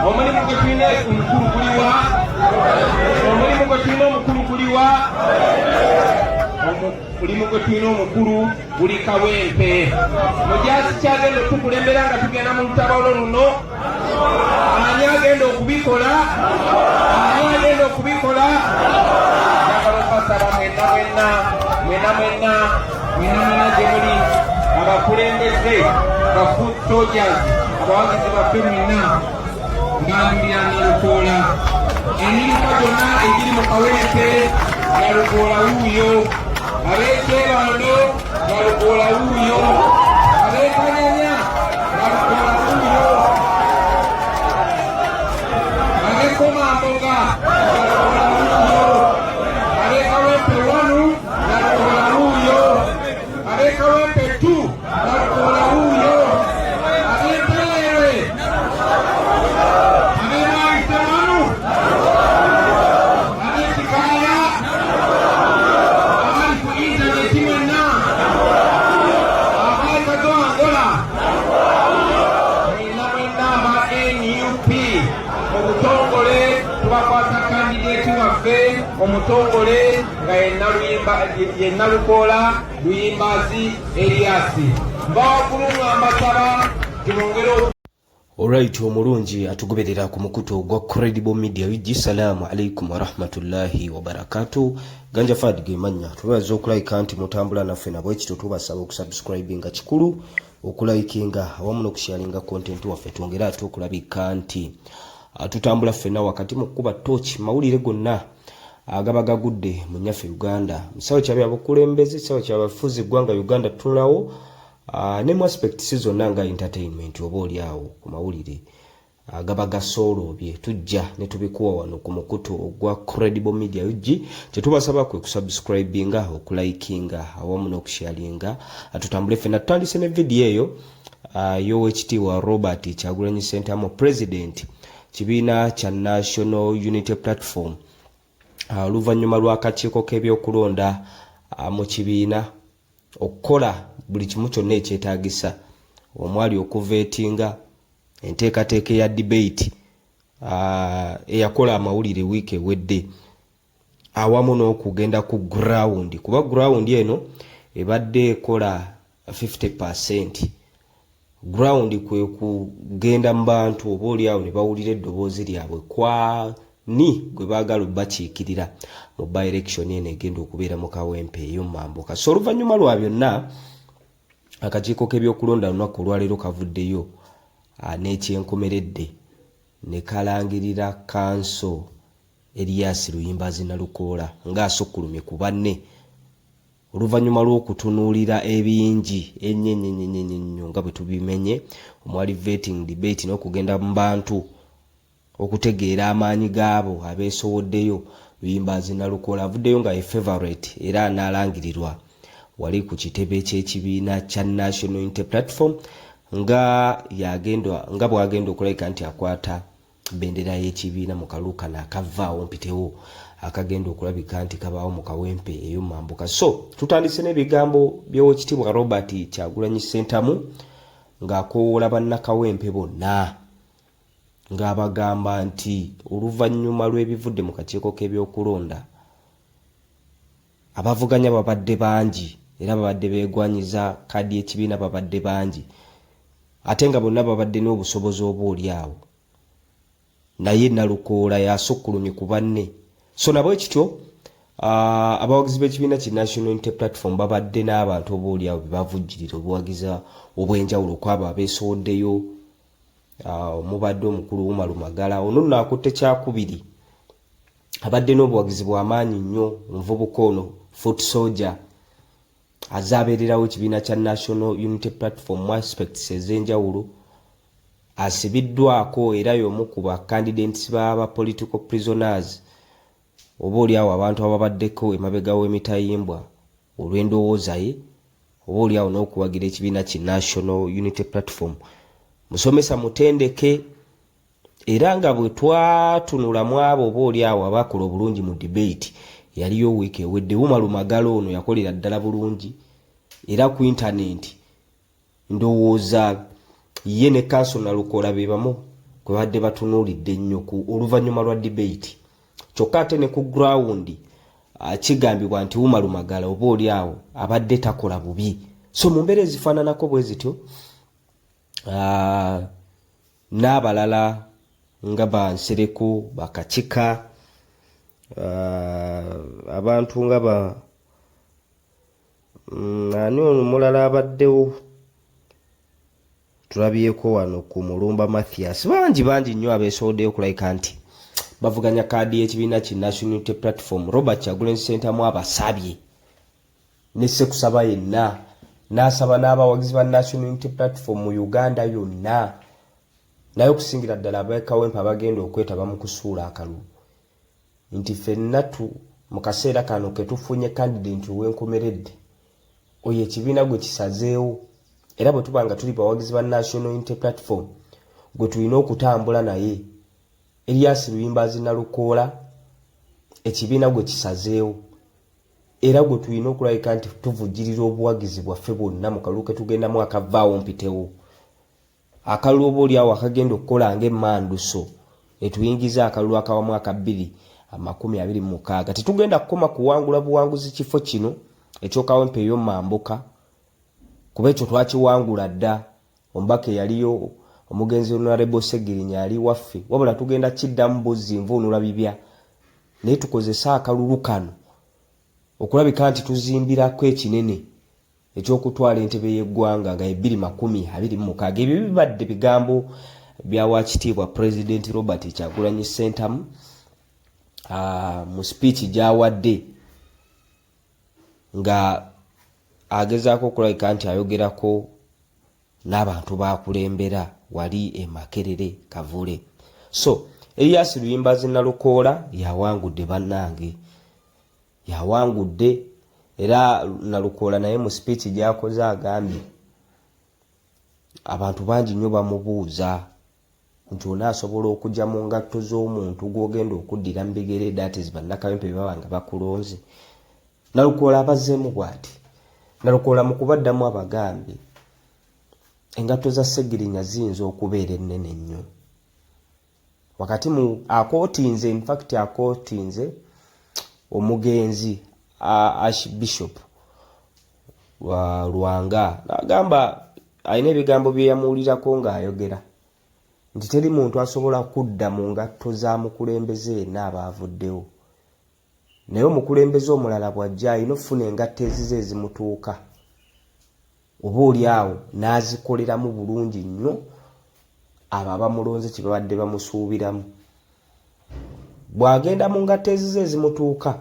omulimu gwe tulina omukulu guliwa omulimu gwe tulina omukulu guliwa omulimu gwe tulina omukulu guli Kawempe mujaasi kyagenda okukulembera nga tugenda mu lutabalo luno ani agenda okubikola basaba mwena gye muli abakulembeze ba foot soldiers abawagizi baffe mwena ngandulira Nalukoola emirimu gyonna egiri mu Kawempe Nalukoola wuuyo abeekyebano Nalukoola wuuyo abeekanyanya Nalukoola wuuyo abeekomamboga Nalukoola wuuyo abeekawempe wanu Nalukoola wuuyo abeekawempe tu Nalukoola wuuyo abeempereere abeemaayise wanu abeekikaaya abali ku intaneti mwenna abali kato Angola mwenna aba NUP obutongole tubakwata kandideti waffe omutongole nga ye Nalukoola Luyimbazi Elias mbawagulu ambasaba timongere. Alright, omulungi atugoberera ku mukuto gwa Credible Media wiji. Salamu alaikum wa rahmatullahi wa barakatuh. Ganja Fad gemanya tubaza okulike nti mutambula naffe nabwe ekito tubasaba okusubscribinga kikulu okulayikinga awamu n'okusharinga content waffe twongera ate okulabika nti tutambula ffenna wakati mu kuba torch mawulire gonna agaba gagudde mu nyaffe Uganda musawo kya byabukulembeze sawo kya bafuzi gwanga Uganda tunulawo ne mu aspect zonna nga entertainment oba oli awo ku mawulire agaba gasolo bye tujja ne tubikuwa wano ku mukuto ogwa Credible Media uji tetubasaba kwe kusubscribinga okulayikinga awamu n'okusharinga atutambule ffenna tutandise ne video eyo y'owekitiibwa Robert Kyagulanyi Ssentamu president kibiina kya National Unity Platform oluvannyuma lw'akakiiko k'ebyokulonda mu kibiina okukola buli kimu kyonna ekyetaagisa omwali okuveetinga enteekateeka ya debate eyakola amawulire wiiki ewedde awamu n'okugenda ku ground kuba ground eno ebadde ekola 50%. Ground kwe kugenda mu bantu oba oli awo ne bawulira eddoboozi lyabwe kwani gwe baagala bakiikirira mu by-election eno egenda okubeera mu Kawempe eyo Mambuka. So oluvannyuma lwa byonna akakiiko k'ebyokulonda lunaku olwaleero kavuddeyo n'ekyenkomeredde ne kalangirira kanso Elias Luyimbazi Nalukoola ng'asukkulumye ku banne oluvannyuma lw'okutunuulira ebingi ennyo nga bwe tubimenye omwali vetting debate n'okugenda mu bantu okutegeera amaanyi gaabo abeesowoddeyo. Luyimbazi Nalukoola avuddeyo nga ye favorite era analangirirwa wali ku kitebe ky'ekibiina kya National Unity Platform nga bw'agenda okulabika nti akwata bendera y'ekibiina mu kaluukano akavaawo mpitewo akagenda okulabika nti kabaawo mu Kawempe eyo Mambuka. So tutandise n'ebigambo by'owekitiibwa Robert Kyagulanyi Ssentamu ng'akoowoola bannakawempe bonna ng'abagamba nti oluvannyuma lw'ebivudde mu kakiiko k'ebyokulonda abavuganya babadde bangi era babadde beegwanyiza kadi y'ekibiina babadde bangi ate nga bonna babadde n'obusobozi oba oli awo naye Nalukoola yasukkulumye ku banne. So nabwe kityo abawagizi b'ekibiina ki National Unity Platform babadde n'abantu oba oli awo bebavujjirira obuwagiza obw'enjawulo kwabo abeesowoddeyo omubadde omukulu Umar Magala ono nno akutte kyakubiri abadde n'obuwagizi bw'amaanyi nnyo omuvubuka ono foot soldier azaabeererawo ekibiina kya National Unity Platform mu aspects ez'enjawulo asibiddwako era y'omu ku ba candidates b'aba political prisoners oba oli awo abantu ababaddeko emabega w'emitayimbwa olw'endowooza ye oba oli awo n'okuwagira ekibiina ki National Unity Platform. Musomesa mutendeke era nga bwe twatunula mu abo oba oli awo abakola obulungi mu debate yaliyo wiiki ewedde Umar Magala ono yakolera ddala bulungi era ku internet ndowooza ye ne kanso Nalukoola be bamu kwe badde batunuulidde nnyo ku oluvannyuma lwa debate. Kyokka ate ne ku ground kigambibwa nti Umar Magala oba oli awo abadde takola bubi. So mu mbeera ezifaananako bwe zityo n'abalala nga Bansereko, Bakachika, abantu nga ani omulala abaddewo tulabyeko wano ku Mulumba Mathias, bangi nnyo abeesoodeyo okulabika nti bavuganya kaadi y'ekibiina ki National Unity Platform. Robert Kyagulanyi Ssentamu abasabye ne Ssekusaba yenna n'asaba n'abawagizi ba National Unity Platform mu Uganda yonna, naye okusingira ddala abeekawempe abagenda okwetaba mu kusuula akalulu, nti ffenna mu kaseera kano ke tufunye candidate w'enkomeredde oyo ekibiina gwe kisazeewo, era bwe tuba nga tuli bawagizi ba National Unity Platform gwe tulina okutambula naye Elias Luyimbazi Nalukoola ekibiina gwe kisazeewo, era gwe tulina okulabika nti tuvujjirira obuwagizi bwaffe bwonna mu kalulu ke tugendamu akavaawo mpitewo, akalulu oba oliawo akagenda okukola ng'emmanduso etuyingiza akalulu akawamu 2026. Tetugenda kukoma kuwangula buwanguzi kifo kino eky'Okawempe ey'Omambuka, kuba ekyo twakiwangula dda. Omubaka yaliyo omugenzi Honorable Segirinya ali waffe, wabula tugenda kiddamu buzzi nvuunula bibya, naye tukozesa akalulu kano okulabika nti tuzimbirako ekinene eky'okutwala entebe y'eggwanga nga 2026. Ebyo bibadde bigambo bya Waakitiibwa President Robert Kyagulanyi Ssentamu mu speech gy'awadde nga agezaako okulabika nti ayogerako n'abantu bakulembera wali e Makerere Kavule. So Elias Luyimbazi Nalukoola yawangudde bannange, yawangudde, era Nalukoola naye mu speech gy'akoze agambye abantu bangi nnyo bamubuuza nti onaasobola okujja mu ngatto z'omuntu gw'ogenda okuddira mu bigere dates bannakawempe baba nga bakulonze. Nalukoola abazzeemu bw'ati. Nalukoola mu kubaddamu abagambye engatto za Segirinya ziyinza okubeera ennene nnyo. Wakati mu akootinze, in fact akootinze omugenzi Archbishop wa Lwanga n'agamba alina ebigambo bye yamuwulirako ng'ayogera nti teri muntu asobola kudda mu ngatto za mukulembeze yenna abaavuddewo, naye omukulembeze omulala bw'ajja alina okufuna engatto ezize ezimutuuka, oba oliawo n'azikoleramu bulungi nnyo abo abamulonze kye babadde bamusuubiramu. Bw'agenda mu ngatto ezize ezimutuuka,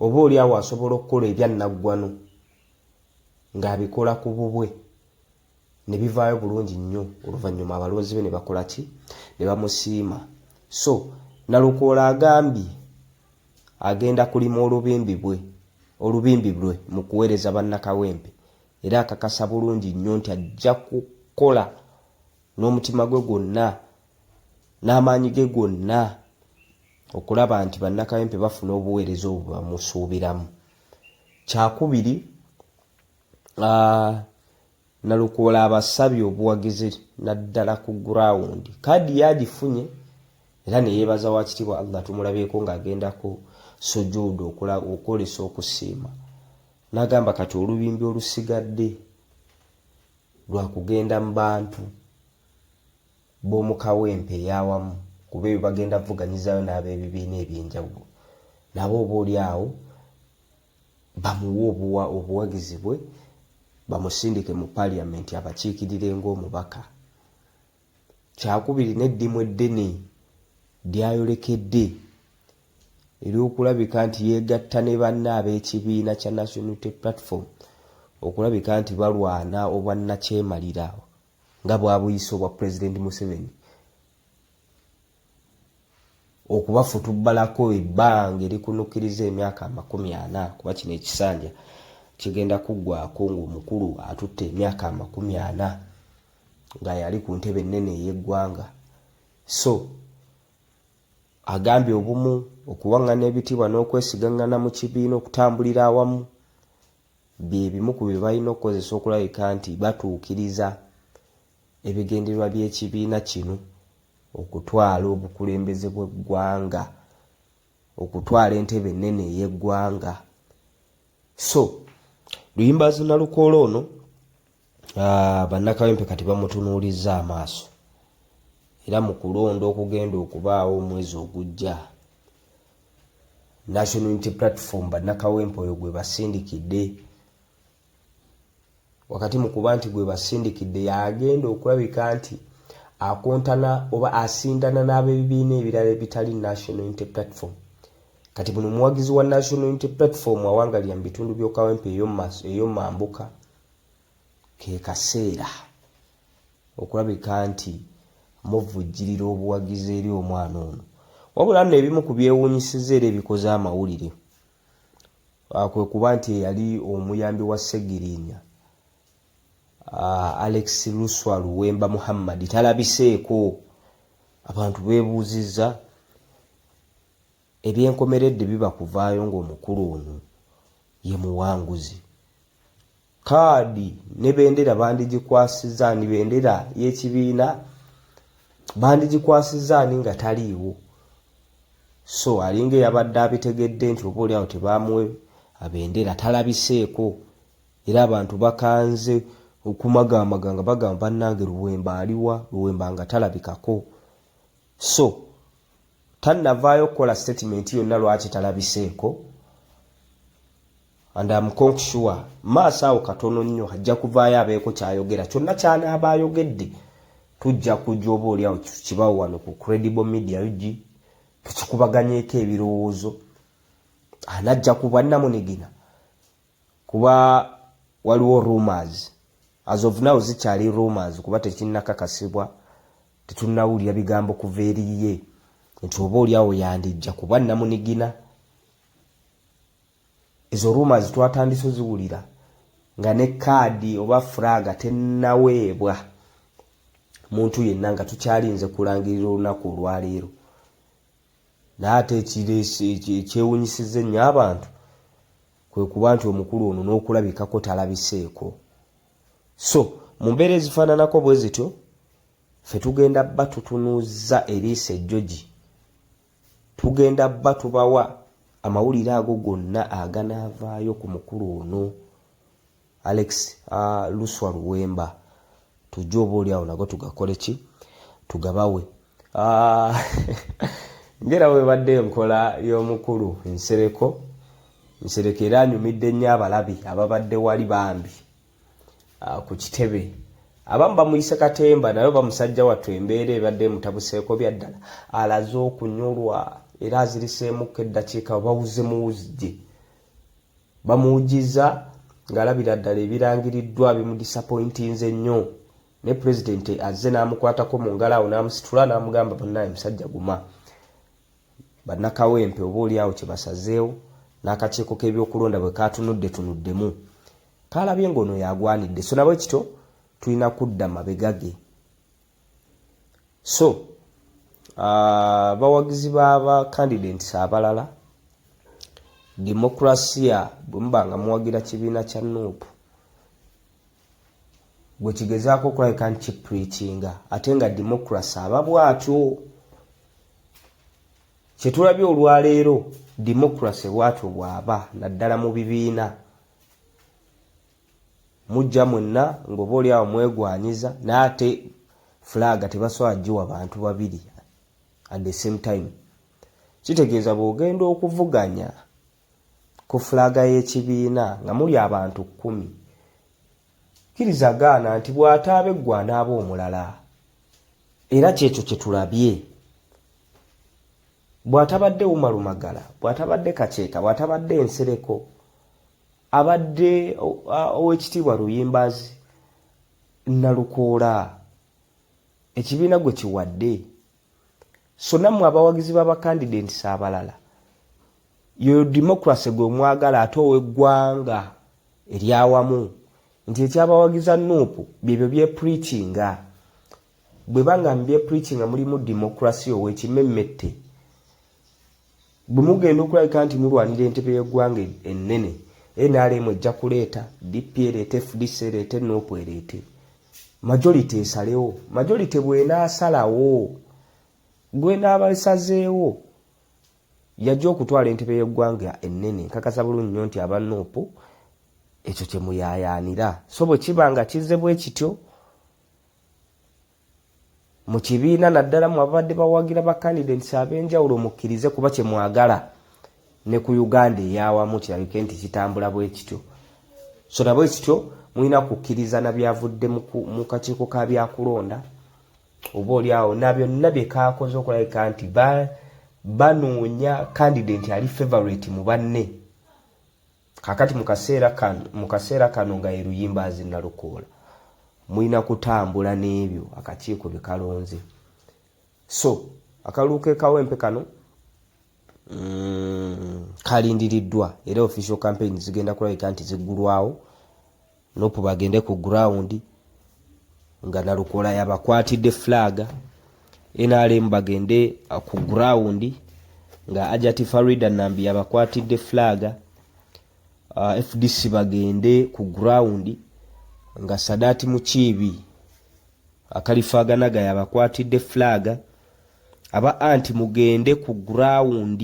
oba oliawo asobola okukola ebyannaggwano ng'abikola ku bubwe ne bivaayo bulungi nnyo. Oluvannyuma abalonzi be ne bakola ki? Ne bamusiima. So Nalukoola agambye agenda kulima olubimbi bwe mu kuweereza bannakawempe, era akakasa bulungi nnyo nti ajja kukola n'omutima gwe gwonna n'amaanyi ge gonna okulaba nti bannakawempe bafuna obuweereza obwo bamusuubiramu. Kyakubiri, Nalukoola abasabye obuwagizi naddala ku ground. Kaadi yagifunye era ne yeebaza Waakitiibwa Allah tumulabyeko ng'agenda ku sujuudu okwolesa okusiima. N'agamba kati olubimbi olusigadde lwa kugenda mu bantu b'omu Kawempe ey'awamu, kuba ebyo bagenda vuganyizaayo n'ab'ebibiina eby'enjawulo, nabo oba oliawo bamuwe obuwagizi bwe bamusindike mu Parliament abakiikirire ng'omubaka. Kyakubiri, n'eddimu eddene lyayolekedde ery'okulabika nti yeegatta ne banne ab'ekibiina kya National Unity Platform okulabika nti balwana obwannakyemalira nga bwabuyise obwa President Museveni, okubafutubbalako ebbanga erikunukiriza emyaka 40, kuba kino ekisanja kigenda kuggwako ng'omukulu atutte emyaka 40 nga yali ku ntebe ennene ey'eggwanga. So agambye obumu, okuwaŋŋana ebitiibwa n'okwesigaŋŋana mu kibiina, okutambulira awamu bye bimu ku bye balina okukozesa okulabika nti batuukiriza ebigendererwa by'ekibiina kino okutwala obukulembeze bw'eggwanga, okutwala entebe ennene ey'eggwanga. So Luyimbazi Nalukoola ono bannakawempe kati bamutunuuliza amaaso, era mu kulonda okugenda okubaawo omwezi ogujja, National Unity Platform bannakawempe oyo gwe basindikidde. Wakati mu kuba nti gwe basindikidde, yagenda okulabika nti akontana oba asindana n'ab'ebibiina ebirala ebitali National Unity Platform. Kati buno muwagizi wa National Unity Platform awangalira mu bitundu by'okawempe ey'omambuka, ke kaseera okulabika nti muvujjirira obuwagizi eri omwana ono. Wabula nno ebimu ku byewuunyisiza era ebikoze amawulire kwe kuba nti yali omuyambi wa Ssegirinya Alex Luswa Luwemba Muhammad talabiseeko. Abantu beebuuzizza ebyenkomeredde biba kuvaayo ng'omukulu ono ye muwanguzi. Kaadi ne bendera bandigikwasizaani, bendera y'ekibiina bandigikwasizaani nga taliiwo. So alinga yabadde abitegedde nti oba oliawo tebaamuwe abendera, talabiseeko. Era abantu bakanze okumagamaga nga bagamba bannange Luwemba aliwa, Luwemba nga talabikako. So tannavaayo okukola statement yonna lwaki talabiseeko. And I'm sure maaso awo katono nnyo ajja kuvaayo abeeko kyayogera. Kyonna ky'anaaba ayogedde tujja kujja oba oliawo kibawo wano ku Credible Media UG tukikubaganyeeko ebirowoozo. Anajja kuba namunigina kuba waliwo rumors. As of now zikyali rumors kuba tekinnakakasibwa, tetunnawulira bigambo kuva eriye nti oba oliawo yandijja kuba namunigina. Ezo rumors twatandise ziwulira nga ne kaadi oba flaga tennaweebwa muntu yenna, nga tukyalinze kulangirira olunaku olwaleero. Naate ekyewunyisiza ennyo abantu kwe kuba nti omukulu ono n'okulabikako talabiseeko. So mu mbeera ezifaananako bwe zityo ffe tugenda bba tutunuuza eriisa ejjogi, tugenda bba tubawa amawulire ago gonna aganaavaayo ku mukulu ono Alex Luswa Luwemba. Tujja oba oliawo nago tugakole ki, tugabawe. Njera webadde enkola y'omukulu Nsereko era anyumidde nnyo abalabi ababadde wali bambi ku kitebe. Abamu bamuyise Katemba, naye bamusajja wattu embeera ebadde mutabuseeko bya ddala. Alaze okunyolwa era aziriseemukko eddakiika bawuze muwuzije. Bamuwujiza ng'alabira ddala ebirangiriddwa bimudisappointinze nnyo. Ne President azze n'amukwatako mu ngalo awo n'amusitula n'amugamba bonna musajja guma. Bannakawempe oba oliawo kye basazeewo n'akakiiko k'ebyokulonda bwe katunuddetunuddemu kalabye ng'ono yagwanidde. So nabwe kityo tulina kudda mabega ge. So bawagizi b'aba candidates abalala, demokrasia bwe muba nga muwagira kibiina kya NUP gwe kigezaako okulabika nti kipreachinga, ate nga demokrasi aba bw'atyo. Kye tulabye olwaleero demokrasi bw'atyo bw'aba, naddala mu bibiina. Mujja mwenna ng'oba oliawo mwegwanyiza, n'ate flaga tebasobola giwa bantu babiri at the same time. Kitegeeza bw'ogenda okuvuganya ku flaga y'ekibiina nga muli abantu 10, kirizagaana nti bw'ataaba eggwa anaaba omulala. Era kyekyo kye tulabye. Bw'atabadde Umar Magala, bw'atabadde Kacheeka, bw'atabadde Nsereko, abadde ow'ekitiibwa Luyimbazi Nalukoola, ekibiina gwe kiwadde. So nammwe abawagizi b'abacandidates abalala, yo demokrasi gwe mwagala ate ow'eggwanga eryawamu, nti ekyabawagiza NUP byebyo byepreachinga. Bwe banga mbyepreachinga mulimu demokrasi ow'ekimemmette. Bwe mugenda okulabika nti mulwanira entebe y'eggwanga ennene, NRM ejja kuleeta, DP ereete, FDC ereete, NUP ereete. Majority esalewo. Majority bw'enaasalawo gwe n'abasazeewo yajja okutwala entebe y'eggwanga ennene nkakasa bulungi nnyo nti abanuupu ekyo kye muyaayaanira. So bwe kiba nga kizze bwe kityo mu kibiina naddala mu ababadde bawagira ba candidates ab'enjawulo mukkirize kuba kye mwagala ne ku Uganda ey'awamu kirabike nti kitambula bwe kityo. So na bwe kityo mulina kukkiriza na byavudde mu kakiiko ka byakulonda oba oliawo na byonna bye kaakoze okulabika nti banoonya candidate ali favorite mu banne. Kakati mu kaseera kano nga ye Luyimbazi Nalukoola mulina kutambula n'ebyo akakiiko bye kalonze. So akalulu k'Ekawempe kano kalindiriddwa era official campaign zigenda kulabika nti ziggulwawo nopu bagende ku ground nga Nalukoola yabakwatidde flag, NRM bagende ku ground nga Ajati Farida Nambi yabakwatidde flag, FDC bagende ku ground nga Sadati Mukiibi Akalifaganaga yabakwatidde flag, aba anti mugende ku ground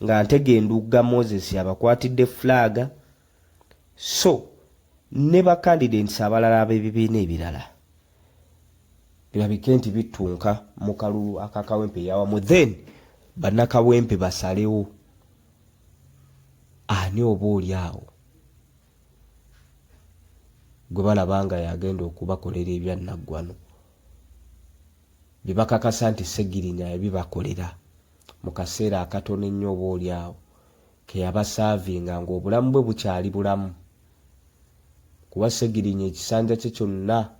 nga Ntegenduga Moses yabakwatidde flag. So ne ba candidates abalala ab'ebibiina ebirala birabike nti bitunka mu kalulu akakawempe yawamu, then bannakawempe basalewo ani oba oliawo gwe balabanga yagenda okubakolera ebyannaggwano bye bakakasa nti Ssegirinya yabibakolera mu kaseera akatono ennyo oba oliawo ke yabasaavinga ng'obulamu bwe bukyali bulamu. Kuba Ssegirinya ekisanja kye kyonna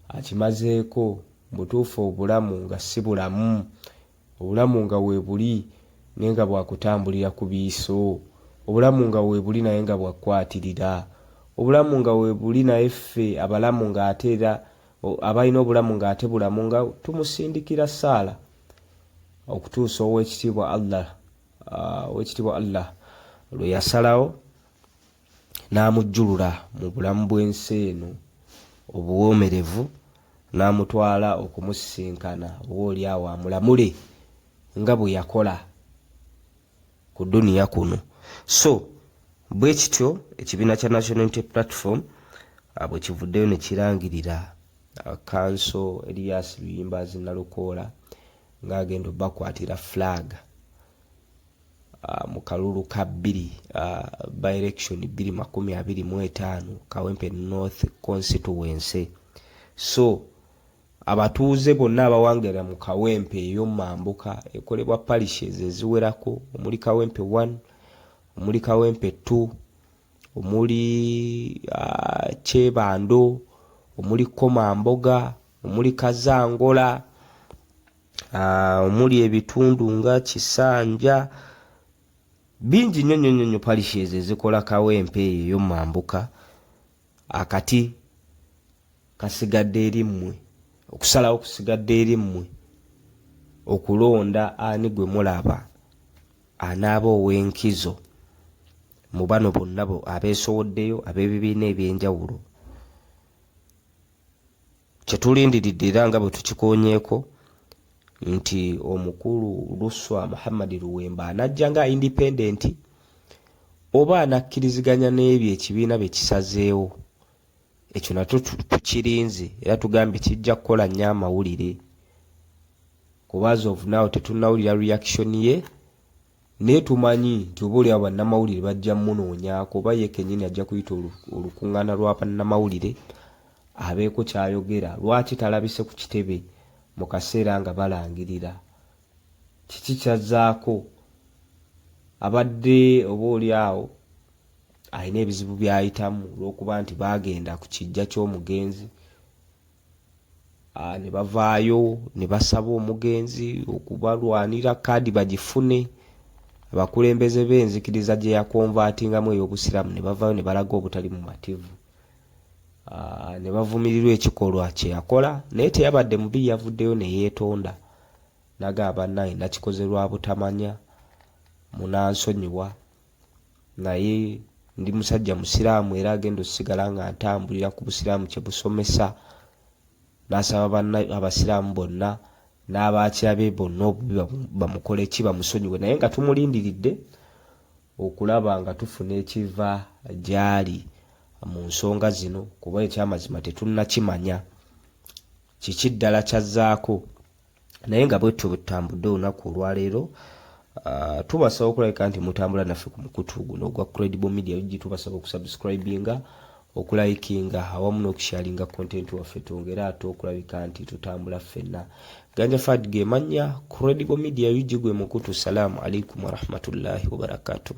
akimazeeko butuufu obulamu nga si bulamu, obulamu nga weebuli naye nga bwakutambulira ku biiso, obulamu nga weebuli naye nga bwakwatirira, obulamu nga weebuli naye ffe abalamu nga ate era abalina obulamu nga ate bulamu nga tumusindikira ssaala okutuusa Oweekitiibwa Allah lwe yasalawo n'amujjulula mu bulamu bw'ensi eno obuwoomerevu n'amutwala okumusisinkana obaoliawo amulamule nga bwe yakola ku duniya kuno. So bwe kityo ekibiina kya National Unity Platform bwe kivuddeyo ne kirangirira Council Elias Luyimbazi Nalukoola ng'agenda obbakwatira flag mu kalulu ka 2 by election 2025 Kawempe North Constituency. So abatuuze bonna abawangira mu Kawempe ey'omumambuka ekolebwa parishes eziwerako omuli Kawempe 1, omuli Kawempe 2, omuli Kyebando, omuli Komamboga, omuli Kazangola, omuli ebitundu nga Kisanja, bingi nnyo parishes ezikola Kawempe ey'omumambuka. Akati kasigadde eri mmwe okusalawo kusigadde eri mmwe okulonda ani gwe mulaba anaaba ow'enkizo mu bano bonna abeesowoddeyo ab'ebibiina eby'enjawulo. Kyetulindiridde era nga bwe tukikoonyeeko nti omukulu Luswa Muhammad Luwemba anajja nga independent oba anakkiriziganya n'ebyo ekibiina bye kisazeewo. Ekyo nakyo tukirinze era tugambye kijja kukola nnyo amawulire kuba as of now tetunnawulira reaction ye, naye tumanyi nti oba oliawo bannamawulire bajja munoonyaako oba ye kennyini ajja kuyita olukuŋŋaana lwa bannamawulire abeeko kyayogera lwaki talabise ku kitebe mu kaseera nga balangirira kiki kyazzaako. Abadde oba oliawo alina ebizibu byayitamu olw'okuba nti bagenda ku kijja ky'omugenzi ne bavaayo ne basaba omugenzi okubalwanira kaadi bagifune. Abakulembeze b'enzikiriza gye yakonvaatingamu ey'obusiraamu ne bavaayo ne balaga obutali mu mativu, ne bavumirirwa ekikolwa kye yakola, naye teyabadde mubi, yavuddeyo ne yeetonda n'agamba naye nakikoze lwa butamanya munansonyiwa, naye ndi musajja musiraamu era agenda osigala nga ntambulira ku busiraamu kye busomesa. N'asaba abasiraamu bonna n'abakyabe bonna obubi bamukole ki bamusonyiwe, naye nga tumulindiridde okulaba nga tufuna ekiva gyali mu nsonga zino, kuba ekyamazima tetunnakimanya kiki ddala kyazzaako. Naye nga bwetyo butambudde olunaku olwaleero, tubasaba okulabika nti mutambula naffe ku mukutu guno ogwa Credible Media UG. Tubasaba okusubscribinga, okulayikinga awamu n'okusharinga content waffe, twongere ate okulabika nti tutambula ffenna. Ganja Fad ge mannya, Credible Media UG gwe mukutu. Salaamu alaikum warahmatullahi wabarakatuh.